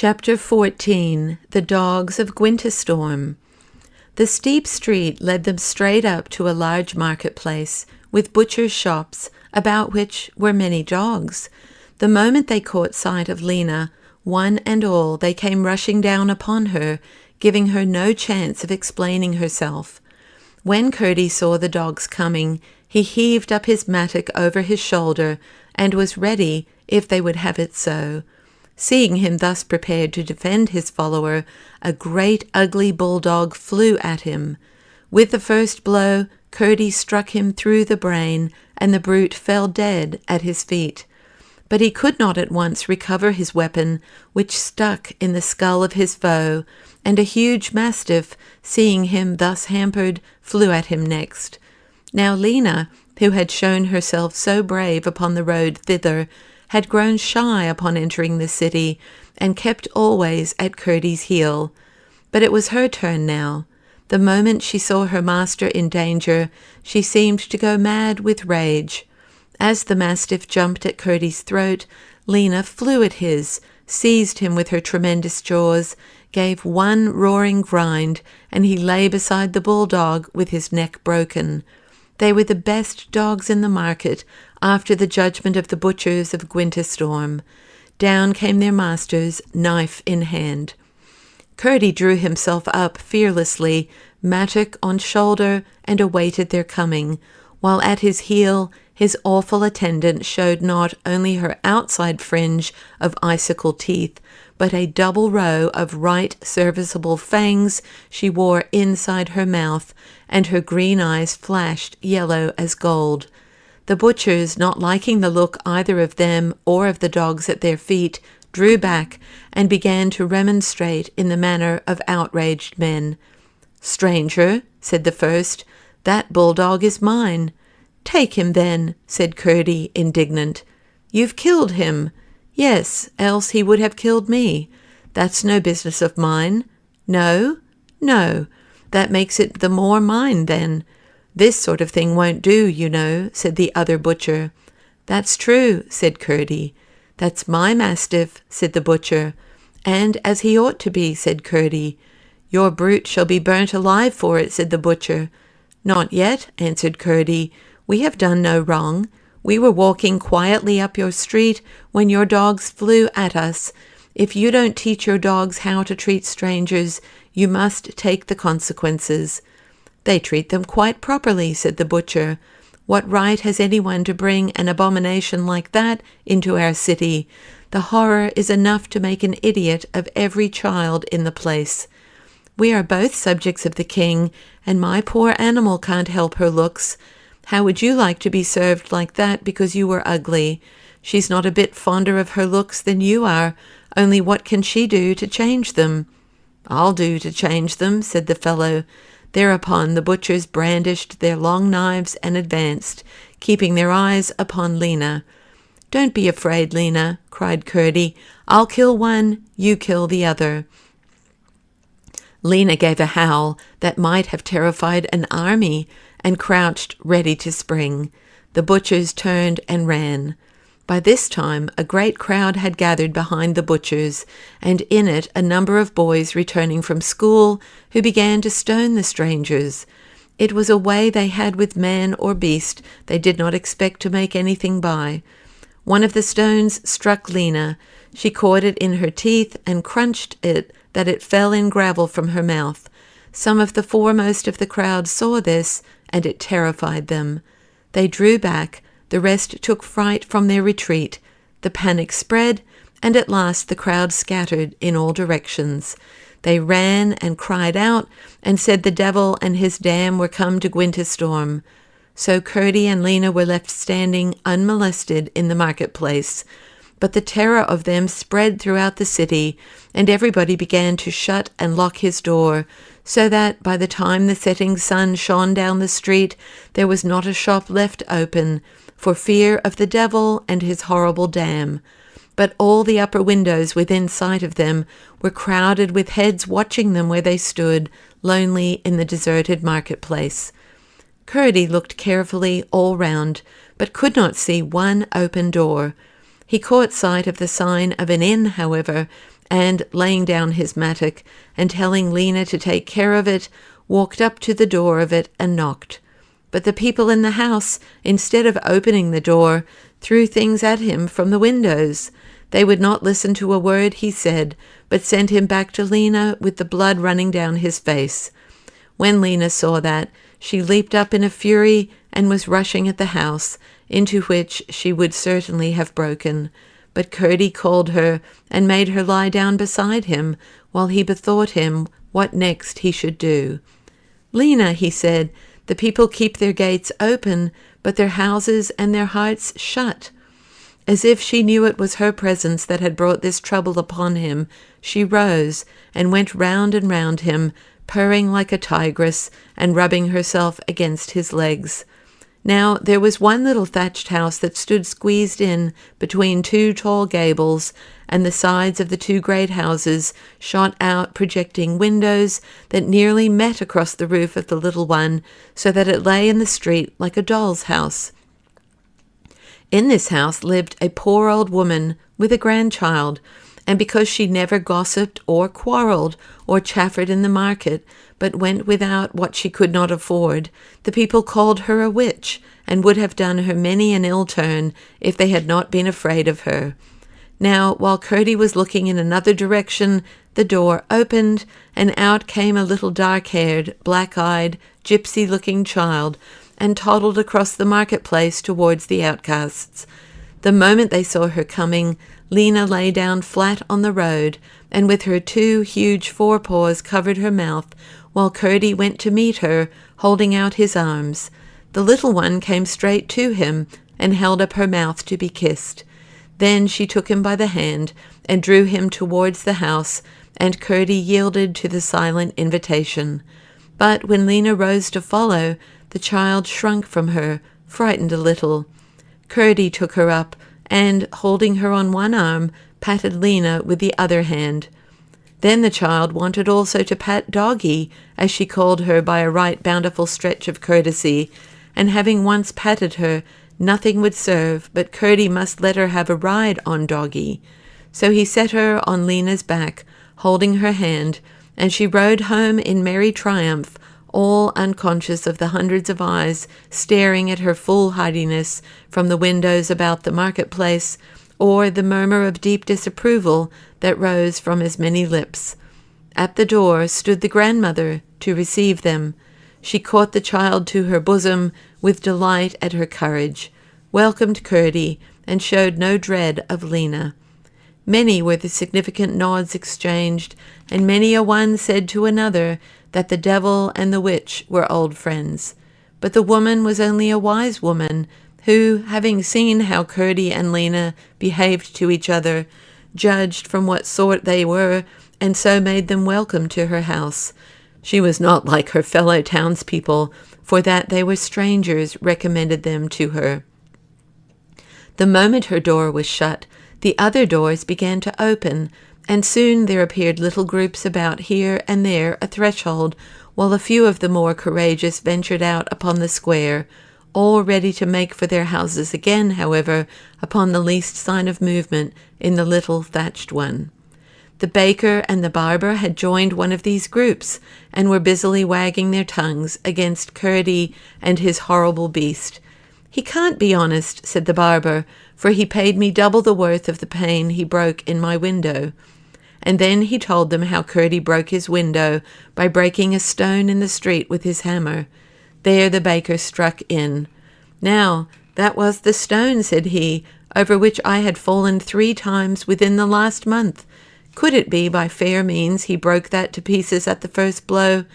Chapter 14 The Dogs of Gwyntystorm. The steep street led them straight up to a large marketplace, with butchers' shops, about which were many dogs. The moment they caught sight of Lena, one and all they came rushing down upon her, giving her no chance of explaining herself. When Curdie saw the dogs coming, he heaved up his mattock over his shoulder, and was ready, if they would have it so. Seeing him thus prepared to defend his follower, a great ugly bulldog flew at him. With the first blow, Curdie struck him through the brain, and the brute fell dead at his feet. But he could not at once recover his weapon, which stuck in the skull of his foe, and a huge mastiff, seeing him thus hampered, flew at him next. Now Lena, who had shown herself so brave upon the road thither, had grown shy upon entering the city, and kept always at Curdie's heel. But it was her turn now. The moment she saw her master in danger, she seemed to go mad with rage. As the mastiff jumped at Curdie's throat, Lena flew at his, seized him with her tremendous jaws, gave one roaring grind, and he lay beside the bulldog with his neck broken. They were the best dogs in the market, after the judgment of the butchers of Gwyntystorm. Down came their masters, knife in hand. Curdie drew himself up fearlessly, mattock on shoulder, and awaited their coming, while at his heel his awful attendant showed not only her outside fringe of icicle teeth, but a double row of right serviceable fangs she wore inside her mouth, and her green eyes flashed yellow as gold. The butchers, not liking the look either of them or of the dogs at their feet, drew back and began to remonstrate in the manner of outraged men. "Stranger," said the first, "that bulldog is mine." "Take him then," said Curdie, indignant. "You've killed him." "Yes, else he would have killed me." "That's no business of mine." "No?" "No. That makes it the more mine, then." "This sort of thing won't do, you know," said the other butcher. "That's true," said Curdie. "That's my mastiff," said the butcher. "And as he ought to be," said Curdie. "Your brute shall be burnt alive for it," said the butcher. "Not yet," answered Curdie. "We have done no wrong. We were walking quietly up your street when your dogs flew at us. If you don't teach your dogs how to treat strangers, you must take the consequences." "They treat them quite properly," said the butcher. "What right has anyone to bring an abomination like that into our city? The horror is enough to make an idiot of every child in the place. We are both subjects of the king, and my poor animal can't help her looks. How would you like to be served like that because you were ugly? She's not a bit fonder of her looks than you are, only what can she do to change them?" "I'll do to change them," said the fellow. Thereupon the butchers brandished their long knives and advanced, keeping their eyes upon Lena. "Don't be afraid, Lena," cried Curdie. "I'll kill one, you kill the other." Lena gave a howl that might have terrified an army, and crouched ready to spring. The butchers turned and ran. By this time a great crowd had gathered behind the butchers, and in it a number of boys returning from school, who began to stone the strangers. It was a way they had with man or beast they did not expect to make anything by. One of the stones struck Lena. She caught it in her teeth and crunched it that it fell in gravel from her mouth. Some of the foremost of the crowd saw this, and it terrified them. They drew back. The rest took fright from their retreat. The panic spread, and at last the crowd scattered in all directions. They ran and cried out, and said the devil and his dam were come to Gwyntystorm. So Curdie and Lena were left standing unmolested in the marketplace. But the terror of them spread throughout the city, and everybody began to shut and lock his door, so that by the time the setting sun shone down the street, there was not a shop left open, for fear of the devil and his horrible dam. But all the upper windows within sight of them were crowded with heads watching them where they stood, lonely in the deserted marketplace. Curdie looked carefully all round, but could not see one open door. He caught sight of the sign of an inn, however, and, laying down his mattock and telling Lena to take care of it, walked up to the door of it and knocked. But the people in the house, instead of opening the door, threw things at him from the windows. They would not listen to a word he said, but sent him back to Lena with the blood running down his face. When Lena saw that, she leaped up in a fury and was rushing at the house, into which she would certainly have broken. But Curdie called her and made her lie down beside him, while he bethought him what next he should do. "Lena," he said, "the people keep their gates open, but their houses and their hearts shut." As if she knew it was her presence that had brought this trouble upon him, she rose and went round and round him, purring like a tigress and rubbing herself against his legs. Now there was one little thatched house that stood squeezed in between two tall gables, and the sides of the two great houses shot out projecting windows that nearly met across the roof of the little one, so that it lay in the street like a doll's house. In this house lived a poor old woman with a grandchild, and because she never gossiped or quarrelled or chaffered in the market, but went without what she could not afford, the people called her a witch, and would have done her many an ill turn if they had not been afraid of her. Now, while Curdie was looking in another direction, the door opened, and out came a little dark-haired, black-eyed, gypsy-looking child, and toddled across the marketplace towards the outcasts. The moment they saw her coming, Lena lay down flat on the road, and with her two huge forepaws covered her mouth, while Curdie went to meet her, holding out his arms. The little one came straight to him, and held up her mouth to be kissed. Then she took him by the hand, and drew him towards the house, and Curdie yielded to the silent invitation. But when Lena rose to follow, the child shrunk from her, frightened a little. Curdie took her up, and, holding her on one arm, patted Lena with the other hand. Then the child wanted also to pat Doggy, as she called her by a right bountiful stretch of courtesy, and having once patted her, nothing would serve but Curdie must let her have a ride on Doggy. So he set her on Lena's back, holding her hand, and she rode home in merry triumph, all unconscious of the hundreds of eyes staring at her foolhardiness from the windows about the marketplace, or the murmur of deep disapproval that rose from as many lips. At the door stood the grandmother to receive them. She caught the child to her bosom with delight at her courage, welcomed Curdie, and showed no dread of Lena. Many were the significant nods exchanged, and many a one said to another that the devil and the witch were old friends. But the woman was only a wise woman, who, having seen how Curdie and Lena behaved to each other, judged from what sort they were, and so made them welcome to her house. She was not like her fellow townspeople, for that they were strangers recommended them to her. The moment her door was shut, the other doors began to open, and soon there appeared little groups about here and there a threshold, while a few of the more courageous ventured out upon the square, all ready to make for their houses again, however, upon the least sign of movement in the little thatched one. The baker and the barber had joined one of these groups, and were busily wagging their tongues against Curdie and his horrible beast. "He can't be honest," said the barber, "for he paid me double the worth of the pane he broke in my window." And then he told them how Curdie broke his window by breaking a stone in the street with his hammer. There the baker struck in. "Now, that was the stone," said he, "over which I had fallen 3 times within the last month. Could it be by fair means he broke that to pieces at the first blow?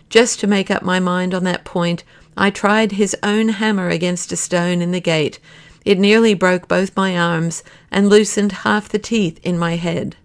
Just to make up my mind on that point, I tried his own hammer against a stone in the gate. It nearly broke both my arms, and loosened half the teeth in my head."